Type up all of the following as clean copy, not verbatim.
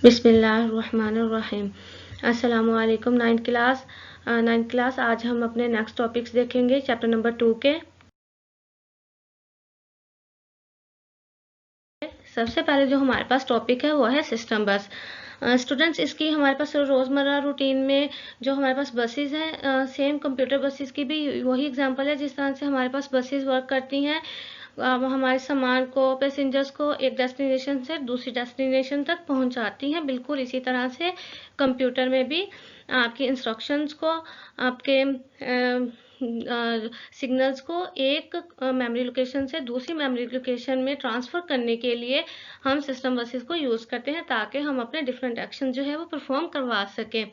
बिस्मिल्लाहिर्रहमानिर्रहीम। अस्सलामुअलैकुम ninth class. आज हम अपने नेक्स्ट टॉपिक्स देखेंगे चैप्टर नंबर 2 के। सबसे पहले जो हमारे पास टॉपिक है वो है सिस्टम बस। स्टूडेंट्स, इसकी हमारे पास रोज़मर्रा रूटीन में जो हमारे पास बसेस हैं, सेम कंप्यूटर बसेस की भी वही एग्जांपल है जिस तरह से हमारे पास बसेस वर्क करती हैं। हमारे सामान को, पैसेंजर्स को एक डेस्टिनेशन से दूसरी डेस्टिनेशन तक पहुंचाती हैं। बिल्कुल इसी तरह से कंप्यूटर में भी आपकी इंस्ट्रक्शंस को, आपके सिग्नल्स को एक मेमोरी लोकेशन से दूसरी मेमोरी लोकेशन में ट्रांसफ़र करने के लिए हम सिस्टम बसेस को यूज़ करते हैं ताकि हम अपने डिफरेंट एक्शन जो है वो परफॉर्म करवा सकें।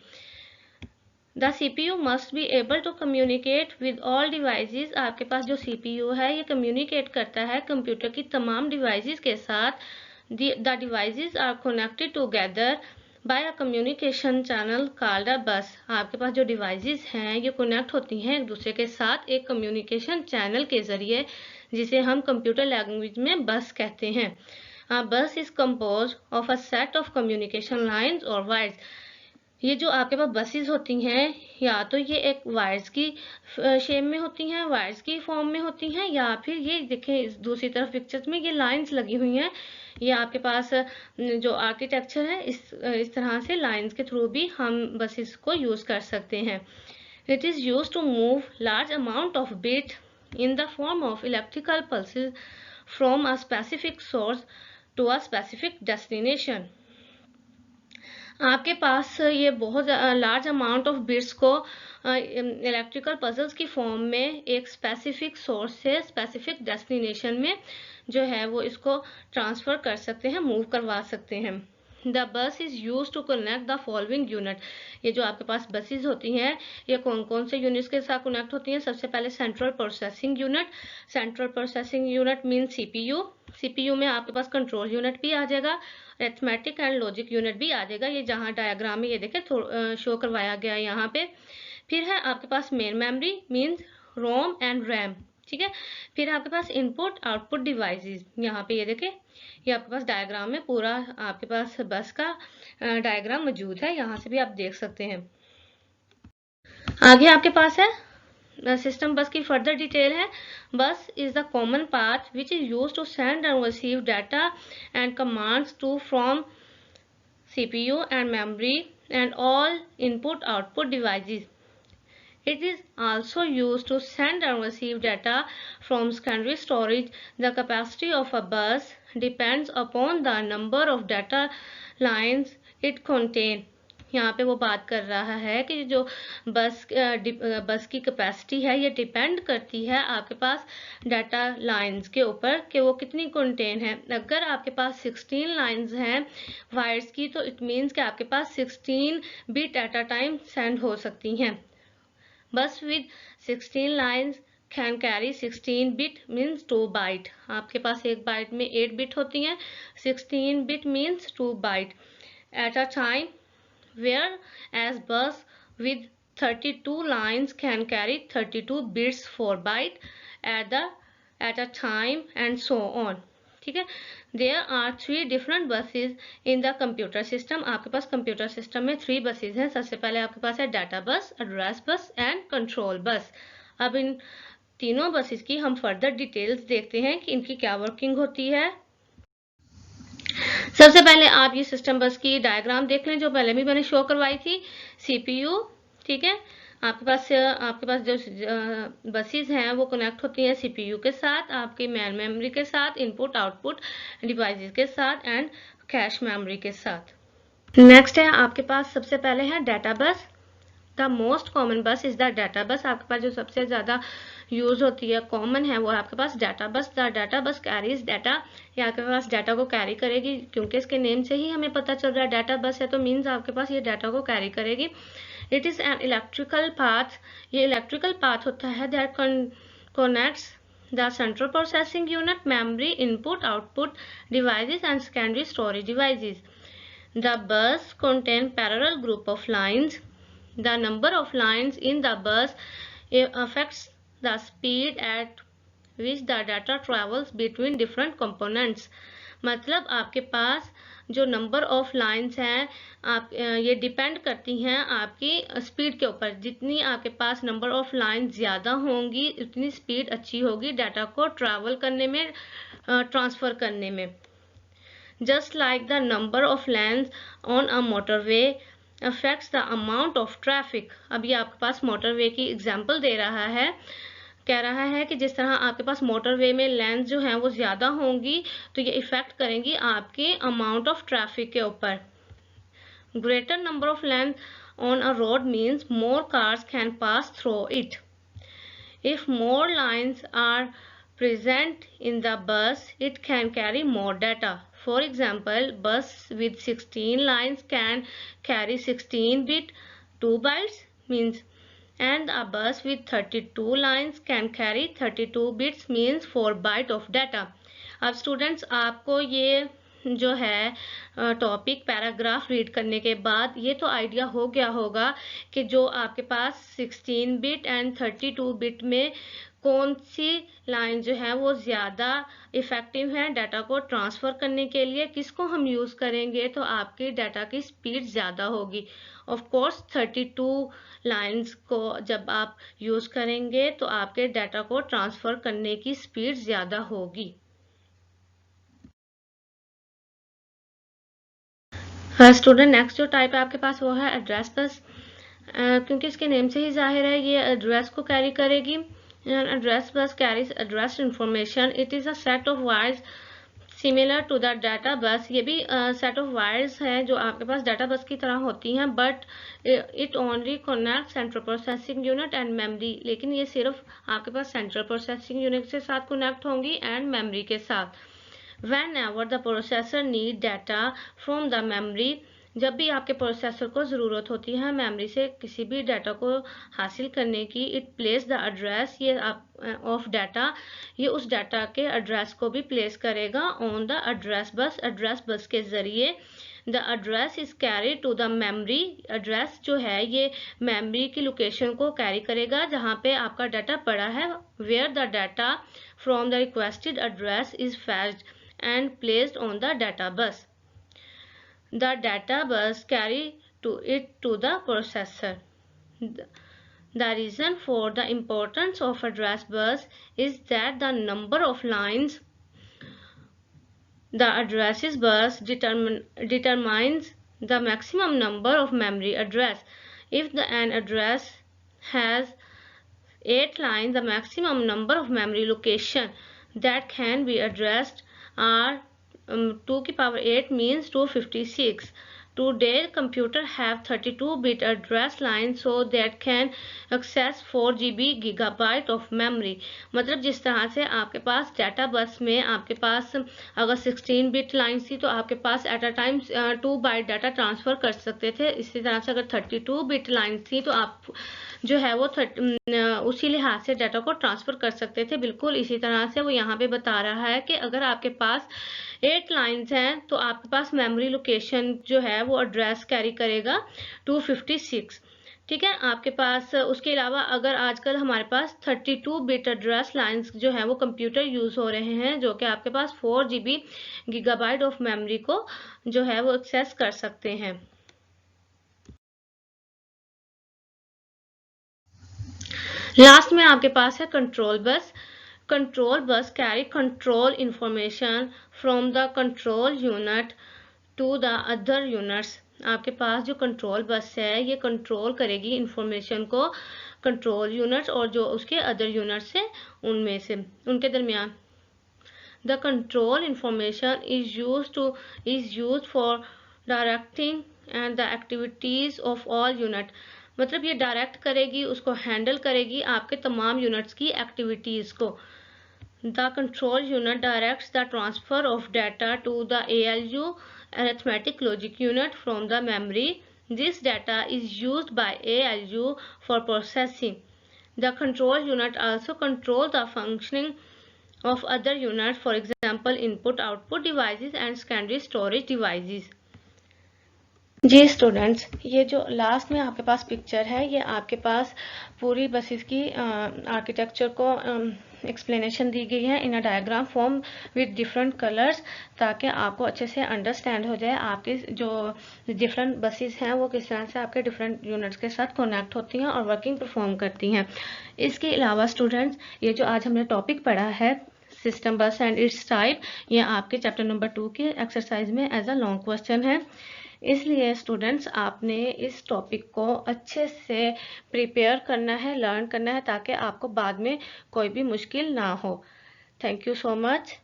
The CPU must be able to communicate with all devices. आपके पास जो CPU है ये कम्युनिकेट करता है कंप्यूटर की तमाम डिवाइसेस के साथ। The devices are connected together by a communication channel called a bus. आपके पास जो डिवाइसेस हैं ये कनेक्ट होती हैं एक दूसरे के साथ एक कम्युनिकेशन चैनल के जरिए, जिसे हम कंप्यूटर लैंग्वेज में बस कहते हैं। बस is compose of a set of communication lines और वायर्स। ये जो आपके पास बसेस होती हैं या तो ये एक वायर्स की शेप में होती हैं, वायर्स की फॉर्म में होती हैं, या फिर ये देखें दूसरी तरफ पिक्चर्स में ये लाइंस लगी हुई हैं। ये आपके पास जो आर्किटेक्चर है इस तरह से लाइंस के थ्रू भी हम बसेस को यूज कर सकते हैं। It is use to move large amount of bit in the form of electrical pulses from a specific source to a specific destination. आपके पास ये बहुत लार्ज अमाउंट ऑफ बिट्स को इलेक्ट्रिकल पजल्स की फॉर्म में एक स्पेसिफिक सोर्स से स्पेसिफिक डेस्टिनेशन में जो है वो इसको ट्रांसफ़र कर सकते हैं, मूव करवा सकते हैं। The bus is use to connect the following unit. ये जो आपके पास बसेस होती हैं ये कौन कौन से यूनिट्स के साथ कनेक्ट होती हैं? सबसे पहले central processing unit. Central processing unit mean CPU। CPU में आपके पास कंट्रोल यूनिट भी आ जाएगा, अरिथमेटिक एंड लॉजिक यूनिट भी आ जाएगा। ये जहाँ डायग्राम में ये देखें शो करवाया गया है यहाँ पे। फिर है आपके पास main memory means ROM and RAM, ठीक है। फिर आपके पास इनपुट आउटपुट डिवाइसेस, यहाँ पे ये देखें, ये आपके पास डायग्राम में पूरा आपके पास बस का डायग्राम मौजूद है, यहाँ से भी आप देख सकते हैं। आगे आपके पास है सिस्टम बस की फर्दर डिटेल है। Bus is the common path which is use to send and receive data and commands to from CPU and memory and all input output devices. It is also used to send and receive data from secondary storage. The capacity of a bus depends upon the number of data lines it contains. यहाँ पे वो बात कर रहा है कि जो बस की कैपेसिटी है ये डिपेंड करती है आपके पास डाटा लाइंस के ऊपर कि वो कितनी कंटेन है। अगर आपके पास 16 लाइंस हैं वायर्स की तो इट मीन्स कि आपके पास 16 bit at a time send हो सकती हैं। Bus with 16 lines can carry 16 bit means 2 byte. आपके पास एक बाइट में 8 बिट होती हैं, 16 bit means 2 byte at a time, whereas bus with 32 lines can carry 32 bits for byte at a time and so on, ठीक है। There are 3 different buses in the computer system. आपके पास computer system में 3 buses हैं। सबसे पहले आपके पास है data बस, एड्रेस बस एंड कंट्रोल बस। अब इन तीनों बसेस की हम फर्दर डिटेल्स देखते हैं कि इनकी क्या वर्किंग होती है। सबसे पहले आप ये सिस्टम बस की डायग्राम देख लें जो पहले भी मैंने शो करवाई थी। CPU, ठीक है, आपके पास जो बसेस हैं वो कनेक्ट होती हैं CPU के साथ, आपके मेन मेमोरी के साथ, इनपुट आउटपुट डिवाइसेस के साथ एंड कैश मेमोरी के साथ। नेक्स्ट है आपके पास सबसे पहले है data bus. The most common बस इज द डाटा बस। आपके पास जो सबसे ज़्यादा यूज होती है, कॉमन है, वो आपके पास data bus. The data bus carries data. ये आपके पास डाटा को कैरी करेगी, क्योंकि इसके नेम से ही हमें पता चल रहा है डाटा बस है तो मीन्स आपके पास ये डाटा को कैरी करेगी। It is an electrical path. ये इलेक्ट्रिकल पाथ होता है that connects the central processing unit, memory, input output devices and secondary storage devices. The bus contain parallel group of lines. The number of lines in the bus affects the speed at which the data travels between different components. मतलब आपके पास जो number of lines हैं आप ये depend करती हैं आपकी स्पीड के ऊपर। जितनी आपके पास नंबर ऑफ लाइंस ज़्यादा होंगी उतनी स्पीड अच्छी होगी डाटा को ट्रैवल करने में, ट्रांसफ़र करने में। Just like the number of lens on a motorway affects the amount of traffic. अभी आपके पास मोटरवे की एग्जाम्पल दे रहा है, कह रहा है कि जिस तरह आपके पास मोटरवे में लेंस जो हैं वो ज़्यादा होंगी तो ये इफ़ेक्ट करेंगी आपके अमाउंट ऑफ ट्रैफिक के ऊपर। Greater number of lens on a road means more cars can pass through it. If more lines are present in the bus, it can carry more data. For example, bus with 16 lines can carry 16 bit 2 bytes means, and a bus with 32 lines can carry 32 bits means 4 byte of data. अब students आपको ये जो है topic paragraph read करने के बाद ये तो आइडिया हो गया होगा कि जो आपके पास 16 बिट एंड 32 बिट में कौन सी लाइन जो है वो ज़्यादा इफ़ेक्टिव है डाटा को ट्रांसफ़र करने के लिए, किसको हम यूज़ करेंगे तो आपके डाटा की स्पीड ज़्यादा होगी। ऑफ कोर्स 32 लाइंस को जब आप यूज़ करेंगे तो आपके डाटा को ट्रांसफ़र करने की स्पीड ज़्यादा होगी। स्टूडेंट नेक्स्ट जो टाइप है आपके पास वो है एड्रेस बस। क्योंकि इसके नेम से ही जाहिर है ये एड्रेस को कैरी करेगी। Address bus carries address information. It is a set of wires similar to the data bus. ये भी सेट ऑफ वायर्स है जो आपके पास डाटा बस की तरह होती हैं, but it only connect central processing unit and memory. लेकिन ये सिर्फ आपके पास सेंट्रल प्रोसेसिंग यूनिट के साथ कनेक्ट होंगी एंड मेमोरी के साथ। Whenever the processor need data from the memory, जब भी आपके प्रोसेसर को ज़रूरत होती है मेमोरी से किसी भी डाटा को हासिल करने की, इट प्लेस द एड्रेस, ये ऑफ डाटा, ये उस डाटा के एड्रेस को भी प्लेस करेगा on the address bus. Address bus के ज़रिए the address is carry to the memory. Address जो है ये मेमोरी की लोकेशन को कैरी करेगा जहाँ पे आपका डाटा पड़ा है। Where the data from the requested address is fetched and placed on the data bus. The data bus carry to the processor. The reason for the importance of address bus is that the number of lines the addresses bus determines the maximum number of memory address. If an address has 8 lines, the maximum number of memory location that can be addressed are 2 की power 8 means 256. Today computer have 32-bit address line so that can access 4 GB gigabyte of memory. मतलब जिस तरह से आपके पास data बस में आपके पास अगर 16 बिट लाइन थी तो आपके पास at a time 2 byte data transfer कर सकते थे। इसी तरह से अगर 32 बिट लाइन थी तो आप जो है वो उसी लिहाज से डाटा को ट्रांसफ़र कर सकते थे। बिल्कुल इसी तरह से वो यहाँ पे बता रहा है कि अगर आपके पास 8 लाइंस हैं तो आपके पास मेमोरी लोकेशन जो है वो एड्रेस कैरी करेगा 256। ठीक है, आपके पास उसके अलावा अगर आजकल हमारे पास 32 बिट एड्रेस लाइंस जो है वो कंप्यूटर यूज़ हो रहे हैं जो कि आपके पास 4 GB गीगाबाइट ऑफ मेमोरी को जो है वो एक्सेस कर सकते हैं। लास्ट में आपके पास है control bus. Control bus carry control information from the control unit to the other units. आपके पास जो कंट्रोल बस है ये कंट्रोल करेगी इंफॉर्मेशन को कंट्रोल यूनिट्स और जो उसके अदर यूनिट्स हैं उनमें से उनके दरमियान। The control information is used for directing and the activities of all unit. मतलब ये डायरेक्ट करेगी, उसको हैंडल करेगी आपके तमाम यूनिट्स की एक्टिविटीज़ को। The control unit directs the transfer of data to the ALU arithmetic logic unit from the memory. This data is used by ALU for processing. The control unit also controls the functioning of other units, for example input-output devices and secondary storage devices. जी students, ये जो last में आपके पास picture है ये आपके पास पूरी buses की आर्किटेक्चर को एक्सप्लेनेशन दी गई है in a diagram form with different colours, ताकि आपको अच्छे से अंडरस्टैंड हो जाए आपके जो डिफरेंट बसेस हैं वो किस तरह से आपके डिफरेंट यूनिट्स के साथ कनेक्ट होती हैं और वर्किंग परफॉर्म करती हैं। इसके अलावा स्टूडेंट्स, ये जो आज हमने टॉपिक पढ़ा है सिस्टम बस एंड इट्स टाइप, ये आपके चैप्टर नंबर 2 के एक्सरसाइज में एज अ लॉन्ग क्वेश्चन है। इसलिए स्टूडेंट्स आपने इस टॉपिक को अच्छे से प्रिपेयर करना है, लर्न करना है, ताकि आपको बाद में कोई भी मुश्किल ना हो। Thank you so much.